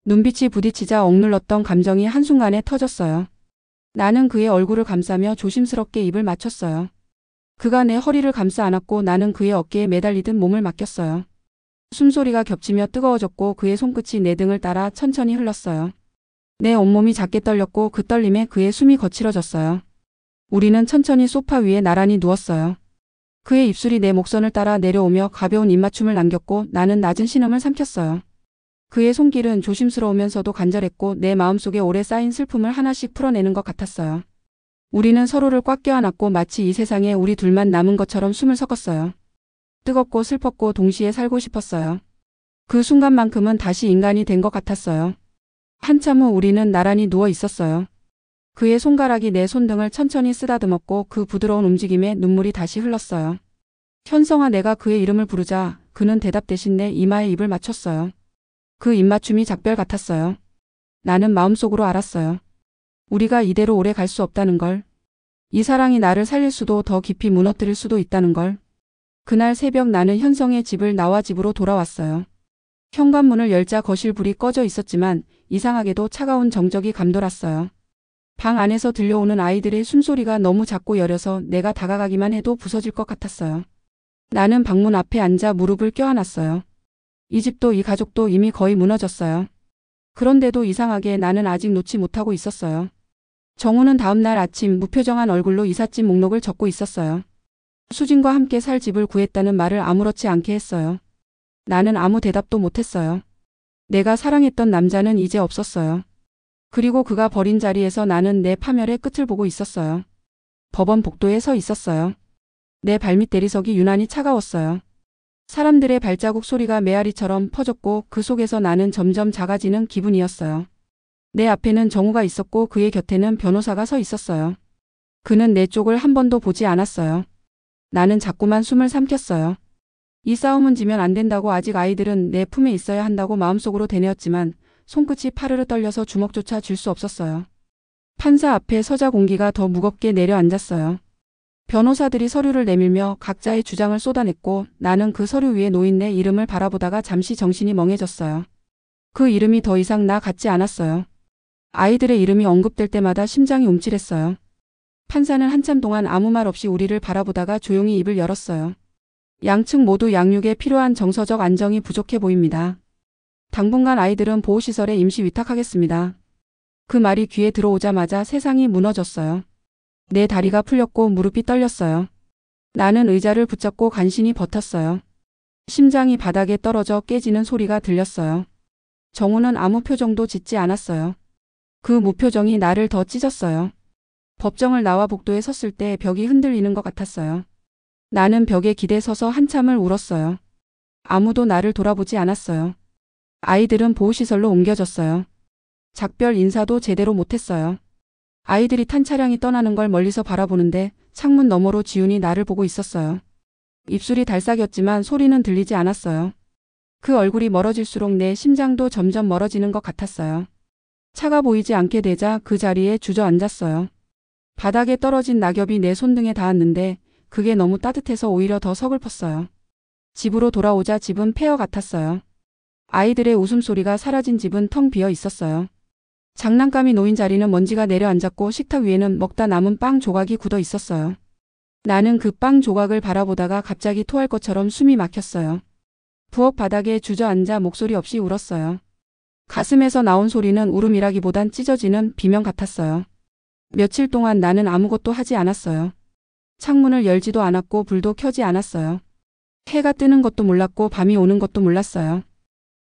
눈빛이 부딪히자 억눌렀던 감정이 한순간에 터졌어요. 나는 그의 얼굴을 감싸며 조심스럽게 입을 맞췄어요. 그가 내 허리를 감싸 안았고 나는 그의 어깨에 매달리듯 몸을 맡겼어요. 숨소리가 겹치며 뜨거워졌고 그의 손끝이 내 등을 따라 천천히 흘렀어요. 내 온몸이 작게 떨렸고 그 떨림에 그의 숨이 거칠어졌어요. 우리는 천천히 소파 위에 나란히 누웠어요. 그의 입술이 내 목선을 따라 내려오며 가벼운 입맞춤을 남겼고 나는 낮은 신음을 삼켰어요. 그의 손길은 조심스러우면서도 간절했고 내 마음속에 오래 쌓인 슬픔을 하나씩 풀어내는 것 같았어요. 우리는 서로를 꽉 껴안았고 마치 이 세상에 우리 둘만 남은 것처럼 숨을 섞었어요. 뜨겁고 슬펐고 동시에 살고 싶었어요. 그 순간만큼은 다시 인간이 된 것 같았어요. 한참 후 우리는 나란히 누워 있었어요. 그의 손가락이 내 손등을 천천히 쓰다듬었고 그 부드러운 움직임에 눈물이 다시 흘렀어요. 현성아, 내가 그의 이름을 부르자 그는 대답 대신 내 이마에 입을 맞췄어요. 그 입맞춤이 작별 같았어요. 나는 마음속으로 알았어요. 우리가 이대로 오래 갈 수 없다는 걸. 이 사랑이 나를 살릴 수도 더 깊이 무너뜨릴 수도 있다는 걸. 그날 새벽 나는 현성의 집을 나와 집으로 돌아왔어요. 현관문을 열자 거실 불이 꺼져 있었지만 이상하게도 차가운 정적이 감돌았어요. 방 안에서 들려오는 아이들의 숨소리가 너무 작고 여려서 내가 다가가기만 해도 부서질 것 같았어요. 나는 방문 앞에 앉아 무릎을 껴안았어요. 이 집도 이 가족도 이미 거의 무너졌어요. 그런데도 이상하게 나는 아직 놓지 못하고 있었어요. 정우는 다음 날 아침 무표정한 얼굴로 이삿짐 목록을 적고 있었어요. 수진과 함께 살 집을 구했다는 말을 아무렇지 않게 했어요. 나는 아무 대답도 못했어요. 내가 사랑했던 남자는 이제 없었어요. 그리고 그가 버린 자리에서 나는 내 파멸의 끝을 보고 있었어요. 법원 복도에 서 있었어요. 내 발밑 대리석이 유난히 차가웠어요. 사람들의 발자국 소리가 메아리처럼 퍼졌고 그 속에서 나는 점점 작아지는 기분이었어요. 내 앞에는 정우가 있었고 그의 곁에는 변호사가 서 있었어요. 그는 내 쪽을 한 번도 보지 않았어요. 나는 자꾸만 숨을 삼켰어요. 이 싸움은 지면 안 된다고 아직 아이들은 내 품에 있어야 한다고 마음속으로 되뇌었지만 손끝이 파르르 떨려서 주먹조차 쥘 수 없었어요. 판사 앞에 서자 공기가 더 무겁게 내려앉았어요. 변호사들이 서류를 내밀며 각자의 주장을 쏟아냈고 나는 그 서류 위에 놓인 내 이름을 바라보다가 잠시 정신이 멍해졌어요. 그 이름이 더 이상 나 같지 않았어요. 아이들의 이름이 언급될 때마다 심장이 움찔했어요. 판사는 한참 동안 아무 말 없이 우리를 바라보다가 조용히 입을 열었어요. 양측 모두 양육에 필요한 정서적 안정이 부족해 보입니다. 당분간 아이들은 보호시설에 임시 위탁하겠습니다. 그 말이 귀에 들어오자마자 세상이 무너졌어요. 내 다리가 풀렸고 무릎이 떨렸어요. 나는 의자를 붙잡고 간신히 버텼어요. 심장이 바닥에 떨어져 깨지는 소리가 들렸어요. 정우는 아무 표정도 짓지 않았어요. 그 무표정이 나를 더 찢었어요. 법정을 나와 복도에 섰을 때 벽이 흔들리는 것 같았어요. 나는 벽에 기대 서서 한참을 울었어요. 아무도 나를 돌아보지 않았어요. 아이들은 보호시설로 옮겨졌어요. 작별 인사도 제대로 못했어요. 아이들이 탄 차량이 떠나는 걸 멀리서 바라보는데 창문 너머로 지훈이 나를 보고 있었어요. 입술이 달싹였지만 소리는 들리지 않았어요. 그 얼굴이 멀어질수록 내 심장도 점점 멀어지는 것 같았어요. 차가 보이지 않게 되자 그 자리에 주저앉았어요. 바닥에 떨어진 낙엽이 내 손등에 닿았는데 그게 너무 따뜻해서 오히려 더 서글펐어요. 집으로 돌아오자 집은 폐허 같았어요. 아이들의 웃음소리가 사라진 집은 텅 비어 있었어요. 장난감이 놓인 자리는 먼지가 내려앉았고 식탁 위에는 먹다 남은 빵 조각이 굳어 있었어요. 나는 그 빵 조각을 바라보다가 갑자기 토할 것처럼 숨이 막혔어요. 부엌 바닥에 주저앉아 목소리 없이 울었어요. 가슴에서 나온 소리는 울음이라기보단 찢어지는 비명 같았어요. 며칠 동안 나는 아무것도 하지 않았어요. 창문을 열지도 않았고 불도 켜지 않았어요. 해가 뜨는 것도 몰랐고 밤이 오는 것도 몰랐어요.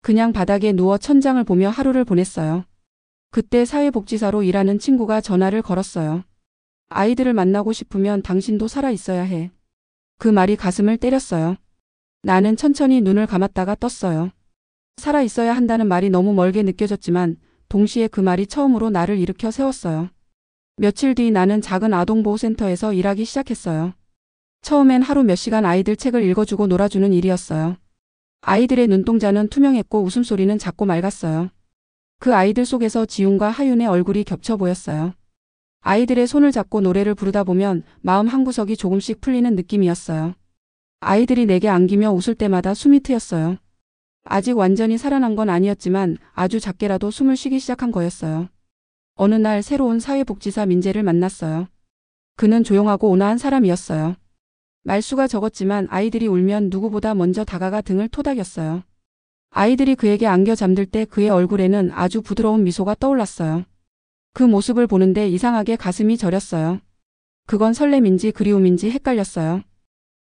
그냥 바닥에 누워 천장을 보며 하루를 보냈어요. 그때 사회복지사로 일하는 친구가 전화를 걸었어요. 아이들을 만나고 싶으면 당신도 살아 있어야 해. 그 말이 가슴을 때렸어요. 나는 천천히 눈을 감았다가 떴어요. 살아 있어야 한다는 말이 너무 멀게 느껴졌지만 동시에 그 말이 처음으로 나를 일으켜 세웠어요. 며칠 뒤 나는 작은 아동보호센터에서 일하기 시작했어요. 처음엔 하루 몇 시간 아이들 책을 읽어주고 놀아주는 일이었어요. 아이들의 눈동자는 투명했고 웃음소리는 작고 맑았어요. 그 아이들 속에서 지훈과 하윤의 얼굴이 겹쳐 보였어요. 아이들의 손을 잡고 노래를 부르다 보면 마음 한구석이 조금씩 풀리는 느낌이었어요. 아이들이 내게 안기며 웃을 때마다 숨이 트였어요. 아직 완전히 살아난 건 아니었지만 아주 작게라도 숨을 쉬기 시작한 거였어요. 어느 날 새로운 사회복지사 민재를 만났어요. 그는 조용하고 온화한 사람이었어요. 말수가 적었지만 아이들이 울면 누구보다 먼저 다가가 등을 토닥였어요. 아이들이 그에게 안겨 잠들 때 그의 얼굴에는 아주 부드러운 미소가 떠올랐어요. 그 모습을 보는데 이상하게 가슴이 저렸어요. 그건 설렘인지 그리움인지 헷갈렸어요.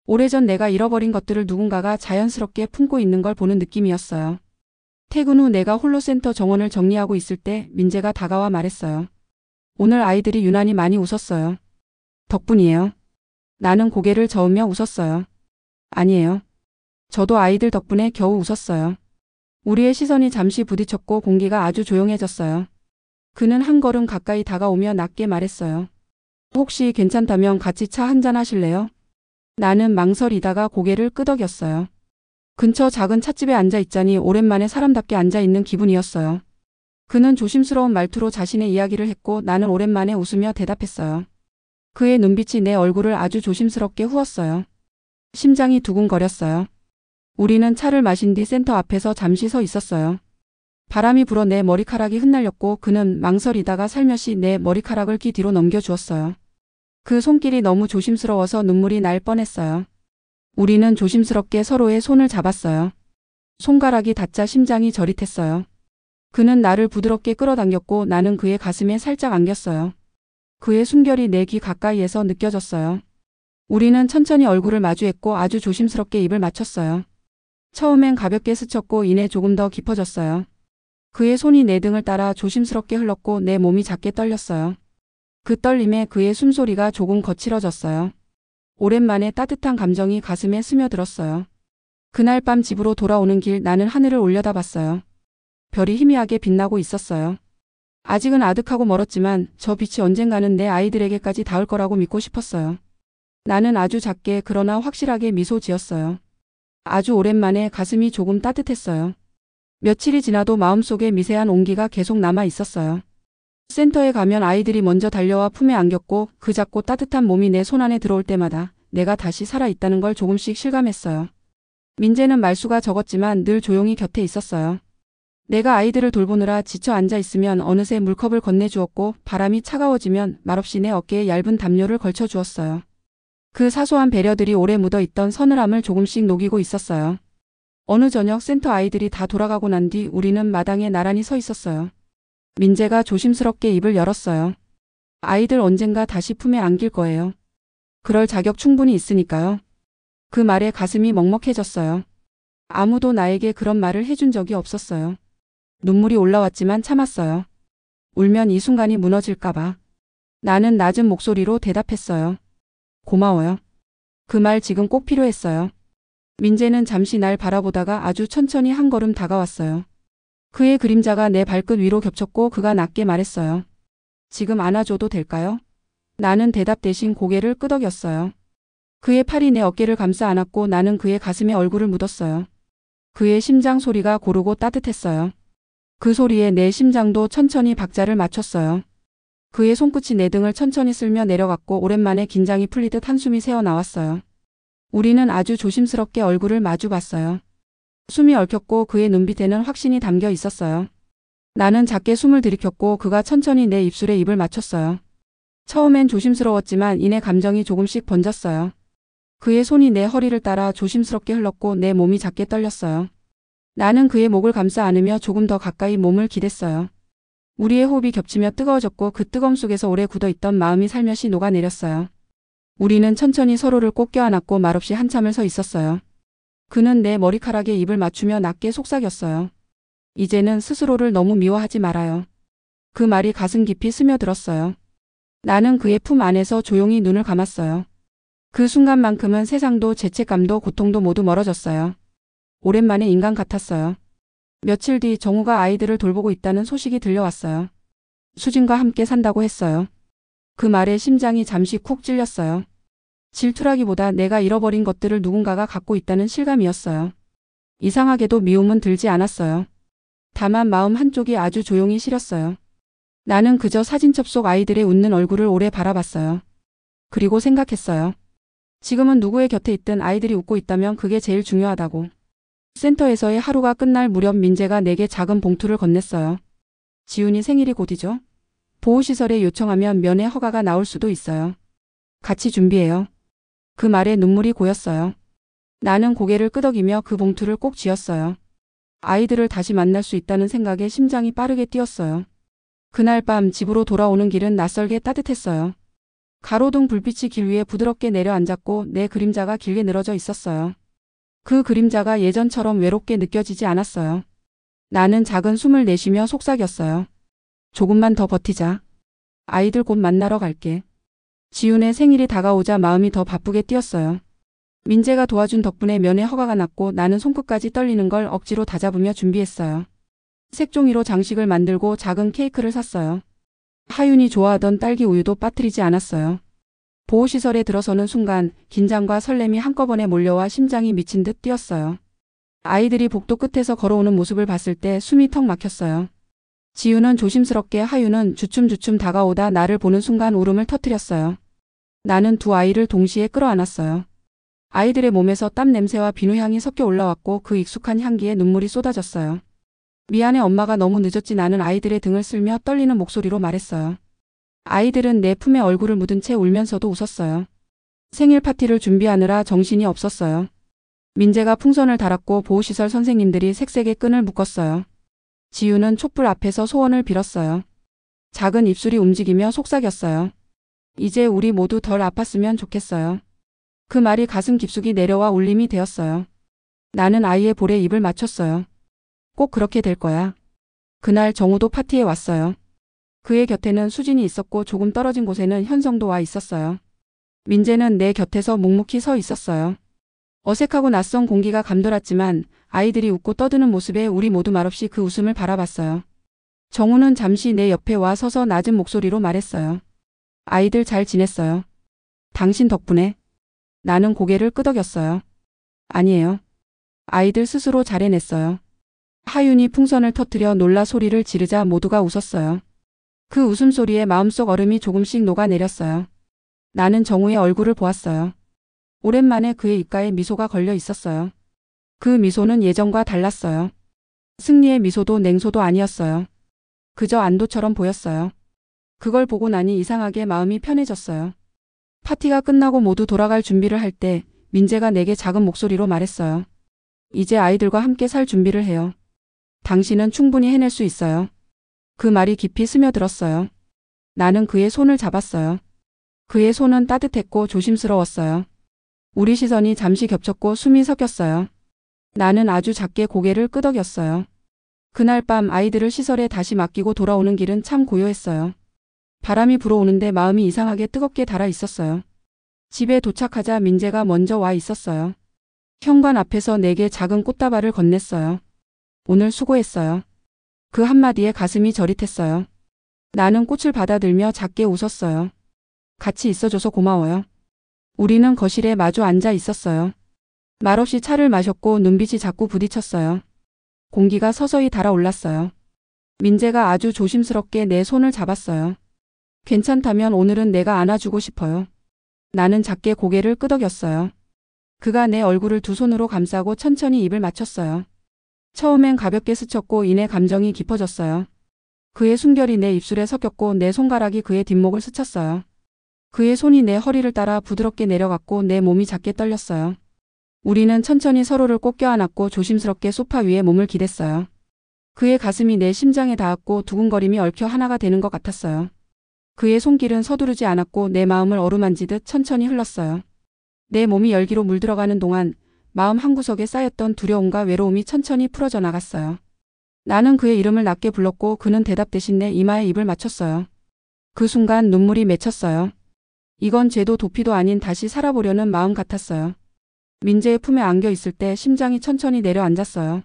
오래전 내가 잃어버린 것들을 누군가가 자연스럽게 품고 있는 걸 보는 느낌이었어요. 퇴근 후 내가 홀로 센터 정원을 정리하고 있을 때 민재가 다가와 말했어요. 오늘 아이들이 유난히 많이 웃었어요. 덕분이에요. 나는 고개를 저으며 웃었어요. 아니에요. 저도 아이들 덕분에 겨우 웃었어요. 우리의 시선이 잠시 부딪혔고 공기가 아주 조용해졌어요. 그는 한 걸음 가까이 다가오며 낮게 말했어요. 혹시 괜찮다면 같이 차 한잔 하실래요? 나는 망설이다가 고개를 끄덕였어요. 근처 작은 찻집에 앉아 있자니 오랜만에 사람답게 앉아 있는 기분이었어요. 그는 조심스러운 말투로 자신의 이야기를 했고 나는 오랜만에 웃으며 대답했어요. 그의 눈빛이 내 얼굴을 아주 조심스럽게 후었어요. 심장이 두근거렸어요. 우리는 차를 마신 뒤 센터 앞에서 잠시 서 있었어요. 바람이 불어 내 머리카락이 흩날렸고 그는 망설이다가 살며시 내 머리카락을 귀 뒤로 넘겨주었어요. 그 손길이 너무 조심스러워서 눈물이 날 뻔했어요. 우리는 조심스럽게 서로의 손을 잡았어요. 손가락이 닿자 심장이 저릿했어요. 그는 나를 부드럽게 끌어당겼고 나는 그의 가슴에 살짝 안겼어요. 그의 숨결이 내 귀 가까이에서 느껴졌어요. 우리는 천천히 얼굴을 마주했고 아주 조심스럽게 입을 맞췄어요. 처음엔 가볍게 스쳤고 이내 조금 더 깊어졌어요. 그의 손이 내 등을 따라 조심스럽게 흘렀고 내 몸이 작게 떨렸어요. 그 떨림에 그의 숨소리가 조금 거칠어졌어요. 오랜만에 따뜻한 감정이 가슴에 스며들었어요. 그날 밤 집으로 돌아오는 길 나는 하늘을 올려다봤어요. 별이 희미하게 빛나고 있었어요. 아직은 아득하고 멀었지만 저 빛이 언젠가는 내 아이들에게까지 닿을 거라고 믿고 싶었어요. 나는 아주 작게 그러나 확실하게 미소 지었어요. 아주 오랜만에 가슴이 조금 따뜻했어요. 며칠이 지나도 마음속에 미세한 온기가 계속 남아 있었어요. 센터에 가면 아이들이 먼저 달려와 품에 안겼고 그 작고 따뜻한 몸이 내 손안에 들어올 때마다 내가 다시 살아있다는 걸 조금씩 실감했어요. 민재는 말수가 적었지만 늘 조용히 곁에 있었어요. 내가 아이들을 돌보느라 지쳐 앉아 있으면 어느새 물컵을 건네주었고 바람이 차가워지면 말없이 내 어깨에 얇은 담요를 걸쳐주었어요. 그 사소한 배려들이 오래 묻어있던 서늘함을 조금씩 녹이고 있었어요. 어느 저녁 센터 아이들이 다 돌아가고 난 뒤 우리는 마당에 나란히 서 있었어요. 민재가 조심스럽게 입을 열었어요. 아이들 언젠가 다시 품에 안길 거예요. 그럴 자격 충분히 있으니까요. 그 말에 가슴이 먹먹해졌어요. 아무도 나에게 그런 말을 해준 적이 없었어요. 눈물이 올라왔지만 참았어요. 울면 이 순간이 무너질까봐. 나는 낮은 목소리로 대답했어요. 고마워요. 그 말 지금 꼭 필요했어요. 민재는 잠시 날 바라보다가 아주 천천히 한 걸음 다가왔어요. 그의 그림자가 내 발끝 위로 겹쳤고 그가 낮게 말했어요. 지금 안아줘도 될까요? 나는 대답 대신 고개를 끄덕였어요. 그의 팔이 내 어깨를 감싸 안았고 나는 그의 가슴에 얼굴을 묻었어요. 그의 심장 소리가 고르고 따뜻했어요. 그 소리에 내 심장도 천천히 박자를 맞췄어요. 그의 손끝이 내 등을 천천히 쓸며 내려갔고 오랜만에 긴장이 풀리듯 한숨이 새어나왔어요. 우리는 아주 조심스럽게 얼굴을 마주 봤어요. 숨이 얽혔고 그의 눈빛에는 확신이 담겨 있었어요. 나는 작게 숨을 들이켰고 그가 천천히 내 입술에 입을 맞췄어요. 처음엔 조심스러웠지만 이내 감정이 조금씩 번졌어요. 그의 손이 내 허리를 따라 조심스럽게 흘렀고 내 몸이 작게 떨렸어요. 나는 그의 목을 감싸 안으며 조금 더 가까이 몸을 기댔어요. 우리의 호흡이 겹치며 뜨거워졌고 그 뜨거움 속에서 오래 굳어있던 마음이 살며시 녹아내렸어요. 우리는 천천히 서로를 꼭 껴안았고 말없이 한참을 서 있었어요. 그는 내 머리카락에 입을 맞추며 낮게 속삭였어요. 이제는 스스로를 너무 미워하지 말아요. 그 말이 가슴 깊이 스며들었어요. 나는 그의 품 안에서 조용히 눈을 감았어요. 그 순간만큼은 세상도 죄책감도 고통도 모두 멀어졌어요. 오랜만에 인간 같았어요. 며칠 뒤 정우가 아이들을 돌보고 있다는 소식이 들려왔어요. 수진과 함께 산다고 했어요. 그 말에 심장이 잠시 쿡 찔렸어요. 질투라기보다 내가 잃어버린 것들을 누군가가 갖고 있다는 실감이었어요. 이상하게도 미움은 들지 않았어요. 다만 마음 한쪽이 아주 조용히 시렸어요. 나는 그저 사진첩 속 아이들의 웃는 얼굴을 오래 바라봤어요. 그리고 생각했어요. 지금은 누구의 곁에 있든 아이들이 웃고 있다면 그게 제일 중요하다고. 센터에서의 하루가 끝날 무렵 민재가 내게 작은 봉투를 건넸어요. 지훈이 생일이 곧이죠? 보호시설에 요청하면 면회 허가가 나올 수도 있어요. 같이 준비해요. 그 말에 눈물이 고였어요. 나는 고개를 끄덕이며 그 봉투를 꼭 쥐었어요. 아이들을 다시 만날 수 있다는 생각에 심장이 빠르게 뛰었어요. 그날 밤 집으로 돌아오는 길은 낯설게 따뜻했어요. 가로등 불빛이 길 위에 부드럽게 내려앉았고 내 그림자가 길게 늘어져 있었어요. 그 그림자가 예전처럼 외롭게 느껴지지 않았어요. 나는 작은 숨을 내쉬며 속삭였어요. 조금만 더 버티자. 아이들 곧 만나러 갈게. 지훈의 생일이 다가오자 마음이 더 바쁘게 뛰었어요. 민재가 도와준 덕분에 면회 허가가 났고 나는 손끝까지 떨리는 걸 억지로 다잡으며 준비했어요. 색종이로 장식을 만들고 작은 케이크를 샀어요. 하윤이 좋아하던 딸기 우유도 빠뜨리지 않았어요. 보호시설에 들어서는 순간 긴장과 설렘이 한꺼번에 몰려와 심장이 미친 듯 뛰었어요. 아이들이 복도 끝에서 걸어오는 모습을 봤을 때 숨이 턱 막혔어요. 지훈은 조심스럽게, 하윤은 주춤주춤 다가오다 나를 보는 순간 울음을 터뜨렸어요. 나는 두 아이를 동시에 끌어안았어요. 아이들의 몸에서 땀 냄새와 비누향이 섞여 올라왔고 그 익숙한 향기에 눈물이 쏟아졌어요. 미안해 엄마가 너무 늦었지. 나는 아이들의 등을 쓸며 떨리는 목소리로 말했어요. 아이들은 내 품에 얼굴을 묻은 채 울면서도 웃었어요. 생일 파티를 준비하느라 정신이 없었어요. 민재가 풍선을 달았고 보호시설 선생님들이 색색의 끈을 묶었어요. 지우는 촛불 앞에서 소원을 빌었어요. 작은 입술이 움직이며 속삭였어요. 이제 우리 모두 덜 아팠으면 좋겠어요. 그 말이 가슴 깊숙이 내려와 울림이 되었어요. 나는 아이의 볼에 입을 맞췄어요. 꼭 그렇게 될 거야. 그날 정우도 파티에 왔어요. 그의 곁에는 수진이 있었고 조금 떨어진 곳에는 현성도 와 있었어요. 민재는 내 곁에서 묵묵히 서 있었어요. 어색하고 낯선 공기가 감돌았지만 아이들이 웃고 떠드는 모습에 우리 모두 말없이 그 웃음을 바라봤어요. 정우는 잠시 내 옆에 와 서서 낮은 목소리로 말했어요. 아이들 잘 지냈어요. 당신 덕분에. 나는 고개를 끄덕였어요. 아니에요. 아이들 스스로 잘 해냈어요. 하윤이 풍선을 터뜨려 놀라 소리를 지르자 모두가 웃었어요. 그 웃음소리에 마음속 얼음이 조금씩 녹아내렸어요. 나는 정우의 얼굴을 보았어요. 오랜만에 그의 입가에 미소가 걸려 있었어요. 그 미소는 예전과 달랐어요. 승리의 미소도 냉소도 아니었어요. 그저 안도처럼 보였어요. 그걸 보고 나니 이상하게 마음이 편해졌어요. 파티가 끝나고 모두 돌아갈 준비를 할 때 민재가 내게 작은 목소리로 말했어요. 이제 아이들과 함께 살 준비를 해요. 당신은 충분히 해낼 수 있어요. 그 말이 깊이 스며들었어요. 나는 그의 손을 잡았어요. 그의 손은 따뜻했고 조심스러웠어요. 우리 시선이 잠시 겹쳤고 숨이 섞였어요. 나는 아주 작게 고개를 끄덕였어요. 그날 밤 아이들을 시설에 다시 맡기고 돌아오는 길은 참 고요했어요. 바람이 불어오는데 마음이 이상하게 뜨겁게 달아 있었어요. 집에 도착하자 민재가 먼저 와 있었어요. 현관 앞에서 내게 작은 꽃다발을 건넸어요. 오늘 수고했어요. 그 한마디에 가슴이 저릿했어요. 나는 꽃을 받아들며 작게 웃었어요. 같이 있어줘서 고마워요. 우리는 거실에 마주 앉아 있었어요. 말없이 차를 마셨고 눈빛이 자꾸 부딪혔어요. 공기가 서서히 달아올랐어요. 민재가 아주 조심스럽게 내 손을 잡았어요. 괜찮다면 오늘은 내가 안아주고 싶어요. 나는 작게 고개를 끄덕였어요. 그가 내 얼굴을 두 손으로 감싸고 천천히 입을 맞췄어요. 처음엔 가볍게 스쳤고 이내 감정이 깊어졌어요. 그의 숨결이 내 입술에 섞였고 내 손가락이 그의 뒷목을 스쳤어요. 그의 손이 내 허리를 따라 부드럽게 내려갔고 내 몸이 작게 떨렸어요. 우리는 천천히 서로를 꼭 껴안았고 조심스럽게 소파 위에 몸을 기댔어요. 그의 가슴이 내 심장에 닿았고 두근거림이 얽혀 하나가 되는 것 같았어요. 그의 손길은 서두르지 않았고 내 마음을 어루만지듯 천천히 흘렀어요. 내 몸이 열기로 물들어가는 동안 마음 한구석에 쌓였던 두려움과 외로움이 천천히 풀어져 나갔어요. 나는 그의 이름을 낮게 불렀고 그는 대답 대신 내 이마에 입을 맞췄어요. 그 순간 눈물이 맺혔어요. 이건 죄도 도피도 아닌 다시 살아보려는 마음 같았어요. 민재의 품에 안겨 있을 때 심장이 천천히 내려앉았어요.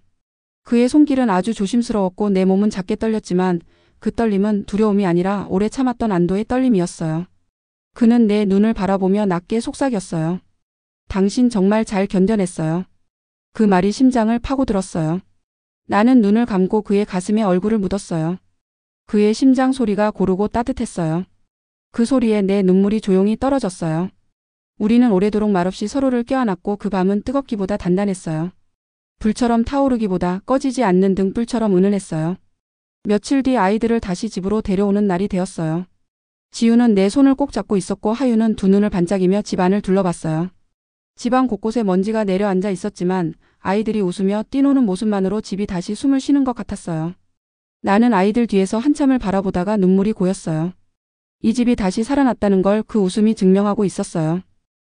그의 손길은 아주 조심스러웠고 내 몸은 작게 떨렸지만 그 떨림은 두려움이 아니라 오래 참았던 안도의 떨림이었어요. 그는 내 눈을 바라보며 낮게 속삭였어요. 당신 정말 잘 견뎌냈어요. 그 말이 심장을 파고들었어요. 나는 눈을 감고 그의 가슴에 얼굴을 묻었어요. 그의 심장 소리가 고르고 따뜻했어요. 그 소리에 내 눈물이 조용히 떨어졌어요. 우리는 오래도록 말없이 서로를 껴안았고 그 밤은 뜨겁기보다 단단했어요. 불처럼 타오르기보다 꺼지지 않는 등불처럼 은은했어요. 며칠 뒤 아이들을 다시 집으로 데려오는 날이 되었어요. 지우는 내 손을 꼭 잡고 있었고 하유는 두 눈을 반짝이며 집안을 둘러봤어요. 집안 곳곳에 먼지가 내려앉아 있었지만 아이들이 웃으며 뛰노는 모습만으로 집이 다시 숨을 쉬는 것 같았어요. 나는 아이들 뒤에서 한참을 바라보다가 눈물이 고였어요. 이 집이 다시 살아났다는 걸 그 웃음이 증명하고 있었어요.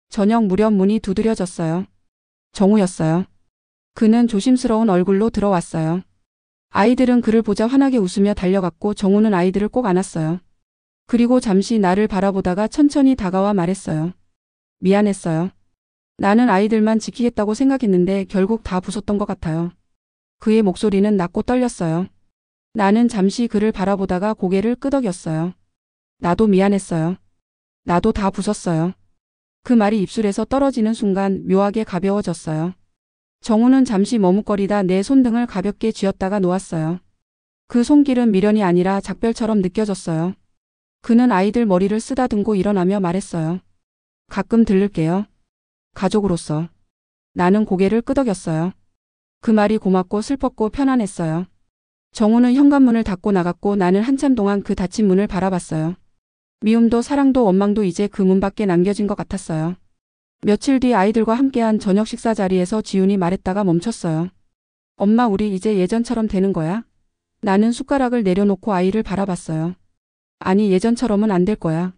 저녁 무렵 문이 두드려졌어요. 정우였어요. 그는 조심스러운 얼굴로 들어왔어요. 아이들은 그를 보자 환하게 웃으며 달려갔고 정우는 아이들을 꼭 안았어요. 그리고 잠시 나를 바라보다가 천천히 다가와 말했어요. 미안했어요. 나는 아이들만 지키겠다고 생각했는데 결국 다 부쉈던 것 같아요. 그의 목소리는 낮고 떨렸어요. 나는 잠시 그를 바라보다가 고개를 끄덕였어요. 나도 미안했어요. 나도 다 부쉈어요. 그 말이 입술에서 떨어지는 순간 묘하게 가벼워졌어요. 정우는 잠시 머뭇거리다 내 손등을 가볍게 쥐었다가 놓았어요. 그 손길은 미련이 아니라 작별처럼 느껴졌어요. 그는 아이들 머리를 쓰다듬고 일어나며 말했어요. 가끔 들를게요. 가족으로서. 나는 고개를 끄덕였어요. 그 말이 고맙고 슬펐고 편안했어요. 정우는 현관문을 닫고 나갔고 나는 한참 동안 그 닫힌 문을 바라봤어요. 미움도 사랑도 원망도 이제 그 문 밖에 남겨진 것 같았어요. 며칠 뒤 아이들과 함께한 저녁 식사 자리에서 지훈이 말했다가 멈췄어요. 엄마, 우리 이제 예전처럼 되는 거야? 나는 숟가락을 내려놓고 아이를 바라봤어요. 아니, 예전처럼은 안 될 거야.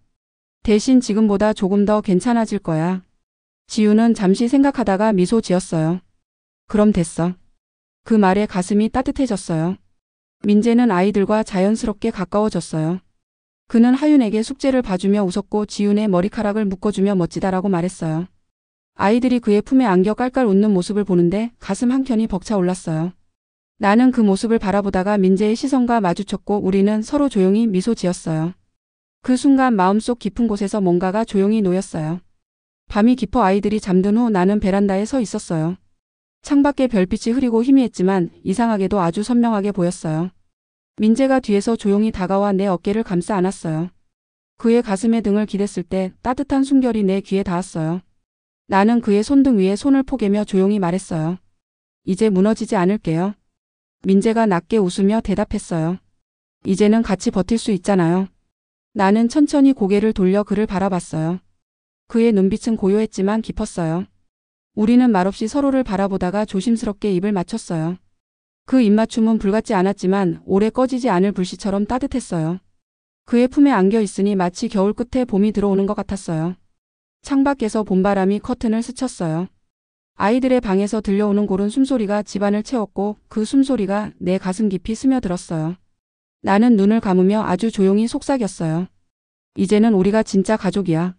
대신 지금보다 조금 더 괜찮아질 거야. 지훈은 잠시 생각하다가 미소 지었어요. 그럼 됐어. 그 말에 가슴이 따뜻해졌어요. 민재는 아이들과 자연스럽게 가까워졌어요. 그는 하윤에게 숙제를 봐주며 웃었고 지훈의 머리카락을 묶어주며 멋지다라고 말했어요. 아이들이 그의 품에 안겨 깔깔 웃는 모습을 보는데 가슴 한켠이 벅차 올랐어요. 나는 그 모습을 바라보다가 민재의 시선과 마주쳤고 우리는 서로 조용히 미소 지었어요. 그 순간 마음속 깊은 곳에서 뭔가가 조용히 놓였어요. 밤이 깊어 아이들이 잠든 후 나는 베란다에 서 있었어요. 창밖에 별빛이 흐리고 희미했지만 이상하게도 아주 선명하게 보였어요. 민재가 뒤에서 조용히 다가와 내 어깨를 감싸 안았어요. 그의 가슴에 등을 기댔을 때 따뜻한 숨결이 내 귀에 닿았어요. 나는 그의 손등 위에 손을 포개며 조용히 말했어요. 이제 무너지지 않을게요. 민재가 낮게 웃으며 대답했어요. 이제는 같이 버틸 수 있잖아요. 나는 천천히 고개를 돌려 그를 바라봤어요. 그의 눈빛은 고요했지만 깊었어요. 우리는 말없이 서로를 바라보다가 조심스럽게 입을 맞췄어요. 그 입맞춤은 불같지 않았지만 오래 꺼지지 않을 불씨처럼 따뜻했어요. 그의 품에 안겨 있으니 마치 겨울 끝에 봄이 들어오는 것 같았어요. 창밖에서 봄바람이 커튼을 스쳤어요. 아이들의 방에서 들려오는 고른 숨소리가 집안을 채웠고 그 숨소리가 내 가슴 깊이 스며들었어요. 나는 눈을 감으며 아주 조용히 속삭였어요. 이제는 우리가 진짜 가족이야.